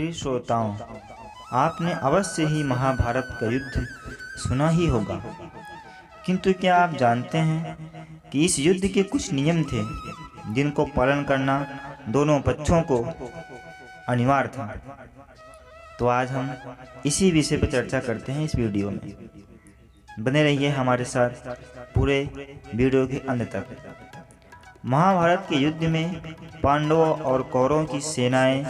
प्रिय श्रोताओं, आपने अवश्य ही महाभारत का युद्ध सुना ही होगा, किंतु क्या आप जानते हैं कि इस युद्ध के कुछ नियम थे जिनको पालन करना दोनों पक्षों को अनिवार्य था। तो आज हम इसी विषय पर चर्चा करते हैं इस वीडियो में। बने रहिए हमारे साथ पूरे वीडियो के अंत तक। महाभारत के युद्ध में पांडवों और कौरवों की सेनाएं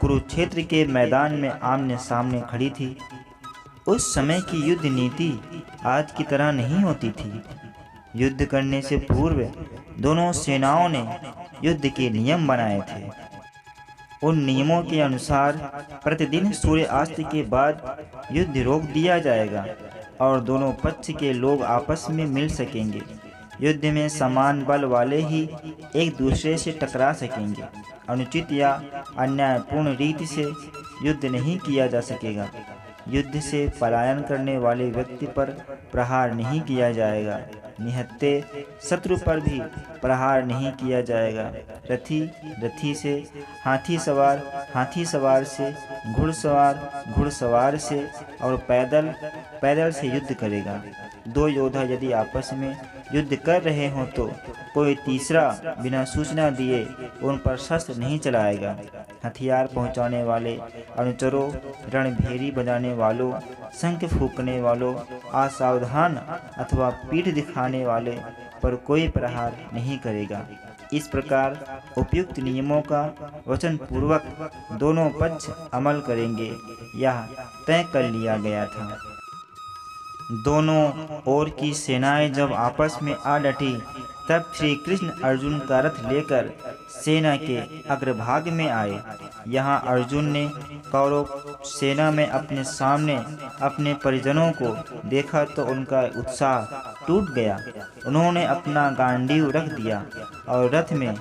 कुरुक्षेत्र के मैदान में आमने सामने खड़ी थी। उस समय की युद्ध नीति आज की तरह नहीं होती थी। युद्ध करने से पूर्व दोनों सेनाओं ने युद्ध के नियम बनाए थे। उन नियमों के अनुसार प्रतिदिन सूर्यास्त के बाद युद्ध रोक दिया जाएगा और दोनों पक्ष के लोग आपस में मिल सकेंगे। युद्ध में समान बल वाले ही एक दूसरे से टकरा सकेंगे। अनुचित या अन्यायपूर्ण रीति से युद्ध नहीं किया जा सकेगा। युद्ध से पलायन करने वाले व्यक्ति पर प्रहार नहीं किया जाएगा। निहत्थे शत्रु पर भी प्रहार नहीं किया जाएगा। रथी से, हाथी सवार से, घुड़सवार से और पैदल से युद्ध करेगा। दो योद्धा यदि आपस में युद्ध कर रहे हों तो कोई तीसरा बिना सूचना दिए उन पर शस्त्र नहीं चलाएगा। हथियार पहुंचाने वाले अनुचरों, रणभेरी बजाने वालों, शंख फूंकने वालों, असावधान अथवा पीठ दिखाने वाले पर कोई प्रहार नहीं करेगा। इस प्रकार उपयुक्त नियमों का वचन पूर्वक दोनों पक्ष अमल करेंगे, यह तय कर लिया गया था। दोनों ओर की सेनाएं जब आपस में आ डटी तब श्री कृष्ण अर्जुन का रथ लेकर सेना के अग्रभाग में आए। यहाँ अर्जुन ने कौरव सेना में अपने सामने अपने परिजनों को देखा तो उनका उत्साह टूट गया। उन्होंने अपना गांडीव रख दिया और रथ में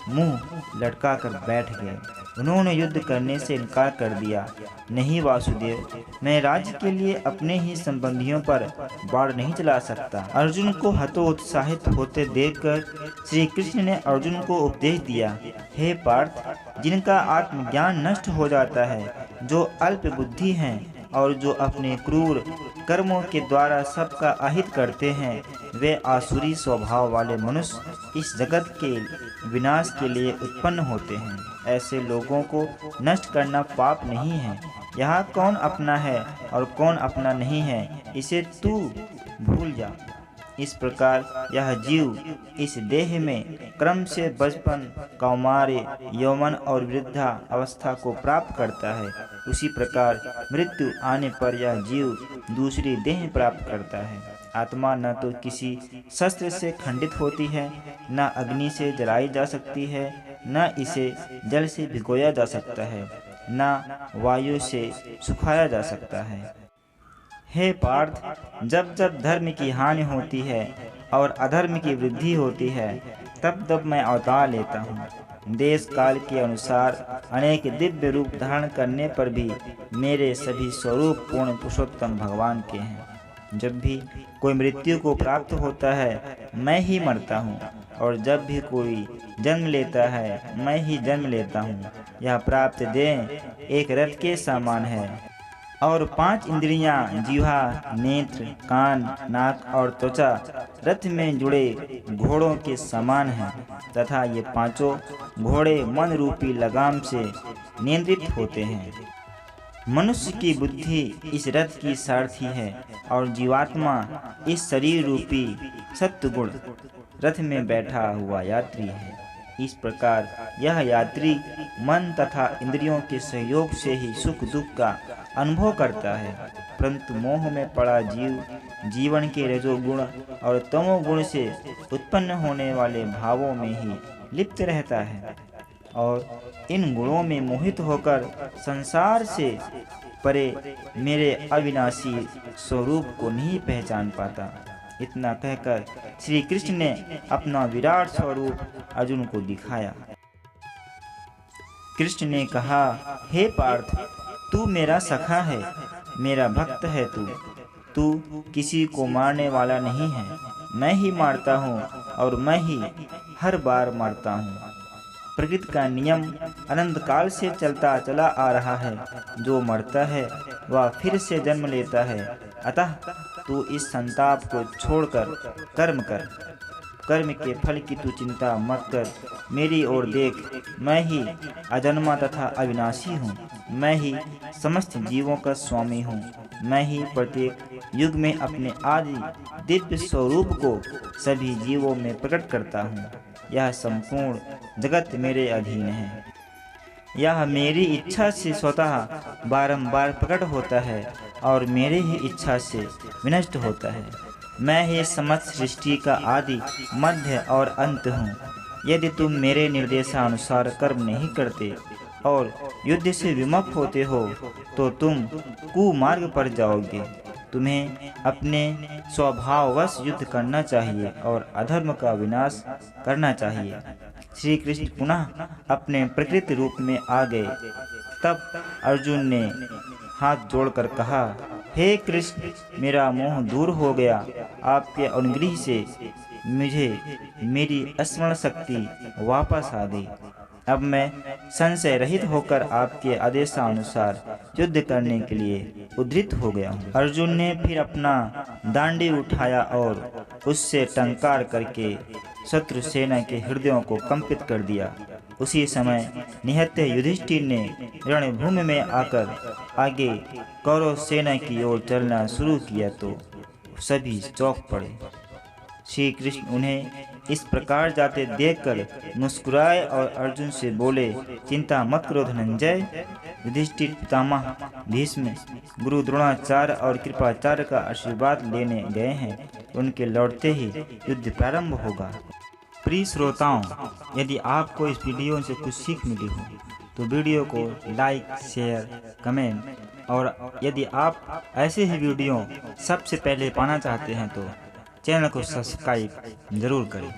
मुंह लटका कर बैठ गए। उन्होंने युद्ध करने से इनकार कर दिया। नहीं वासुदेव, मैं राज्य के लिए अपने ही संबंधियों पर बाण नहीं चला सकता। अर्जुन को हतोत्साहित होते देखकर श्री कृष्ण ने अर्जुन को उपदेश दिया, हे पार्थ, जिनका आत्मज्ञान नष्ट हो जाता है, जो अल्प बुद्धि हैं और जो अपने क्रूर कर्मों के द्वारा सबका अहित करते हैं, वे आसुरी स्वभाव वाले मनुष्य इस जगत के विनाश के लिए उत्पन्न होते हैं। ऐसे लोगों को नष्ट करना पाप नहीं है। यहाँ कौन अपना है और कौन अपना नहीं है, इसे तू भूल जा। इस प्रकार यह जीव इस देह में क्रम से बचपन, कौमार्य, यौवन और वृद्धा अवस्था को प्राप्त करता है। उसी प्रकार मृत्यु आने पर यह जीव दूसरी देह प्राप्त करता है। आत्मा न तो किसी शस्त्र से खंडित होती है, न अग्नि से जलाई जा सकती है, न इसे जल से भिगोया जा सकता है, न वायु से सुखाया जा सकता है। हे पार्थ, जब जब धर्म की हानि होती है और अधर्म की वृद्धि होती है, तब तब मैं अवतार लेता हूँ। देश काल के अनुसार अनेक दिव्य रूप धारण करने पर भी मेरे सभी स्वरूप पूर्ण पुरुषोत्तम भगवान के हैं। जब भी कोई मृत्यु को प्राप्त होता है, मैं ही मरता हूँ, और जब भी कोई जन्म लेता है, मैं ही जन्म लेता हूँ। यह प्राप्त देह एक रथ के समान है और 5 इंद्रियां, जिह्वा, नेत्र, कान, नाक और त्वचा रथ में जुड़े घोड़ों के समान हैं तथा ये पांचों घोड़े मन रूपी लगाम से नियंत्रित होते हैं। मनुष्य की बुद्धि इस रथ की सारथी है और जीवात्मा इस शरीर रूपी सत्वगुण रथ में बैठा हुआ यात्री है। इस प्रकार यह यात्री मन तथा इंद्रियों के सहयोग से ही सुख दुख का अनुभव करता है, परंतु मोह में पड़ा जीव जीवन के रजोगुण और तमोगुण से उत्पन्न होने वाले भावों में ही लिप्त रहता है और इन गुणों में मोहित होकर संसार से परे मेरे अविनाशी स्वरूप को नहीं पहचान पाता। इतना कहकर श्री कृष्ण ने अपना विराट स्वरूप अर्जुन को दिखाया। कृष्ण ने कहा, हे पार्थ, तू मेरा सखा है, मेरा भक्त है। तू किसी को मारने वाला नहीं है। मैं ही मारता हूँ और मैं ही हर बार मरता हूँ। प्रकृति का नियम अनंत काल से चलता चला आ रहा है। जो मरता है वह फिर से जन्म लेता है। अतः तू इस संताप को छोड़कर कर्म कर। कर्म के फल की तू चिंता मत कर। मेरी ओर देख, मैं ही अजन्मा तथा अविनाशी हूँ। मैं ही समस्त जीवों का स्वामी हूँ। मैं ही प्रत्येक युग में अपने आदि दिव्य स्वरूप को सभी जीवों में प्रकट करता हूँ। यह संपूर्ण जगत मेरे अधीन है। यह मेरी इच्छा से स्वतः बारंबार प्रकट होता है और मेरे ही इच्छा से विनष्ट होता है। मैं ही समस्त सृष्टि का आदि, मध्य और अंत हूँ। यदि तुम मेरे निर्देशानुसार कर्म नहीं करते और युद्ध से विमुख होते हो तो तुम कुमार्ग पर जाओगे। तुम्हें अपने स्वभाववश युद्ध करना चाहिए और अधर्म का विनाश करना चाहिए। श्री कृष्ण पुनः अपने प्रकृति रूप में आ गए। तब अर्जुन ने हाथ जोड़कर कहा, हे कृष्ण, मेरा मोह दूर हो गया। आपके अनुग्रह से मुझे मेरी स्मरण शक्ति वापस आ गई। अब मैं संशय रहित होकर आपके आदेशानुसार युद्ध करने के लिए उद्धृत हो गया हूँ। अर्जुन ने फिर अपना दांडी उठाया और उससे टंकार करके शत्रु सेना के हृदयों को कंपित कर दिया। उसी समय निहत्थे युधिष्ठिर ने रणभूमि में आकर आगे कौरव सेना की ओर चलना शुरू किया तो सभी चौंक पड़े। श्री कृष्ण उन्हें इस प्रकार जाते देखकर मुस्कुराए और अर्जुन से बोले, चिंता मत करो धनंजय। युधिष्ठिर पितामह भीष्म, गुरु द्रोणाचार्य और कृपाचार्य का आशीर्वाद लेने गए हैं। उनके लौटते ही युद्ध प्रारंभ होगा। प्रिय श्रोताओं, यदि आपको इस वीडियो से कुछ सीख मिली हो तो वीडियो को लाइक, शेयर, कमेंट और यदि आप ऐसे ही वीडियो सबसे पहले पाना चाहते हैं तो चैनल को सब्सक्राइब जरूर करें।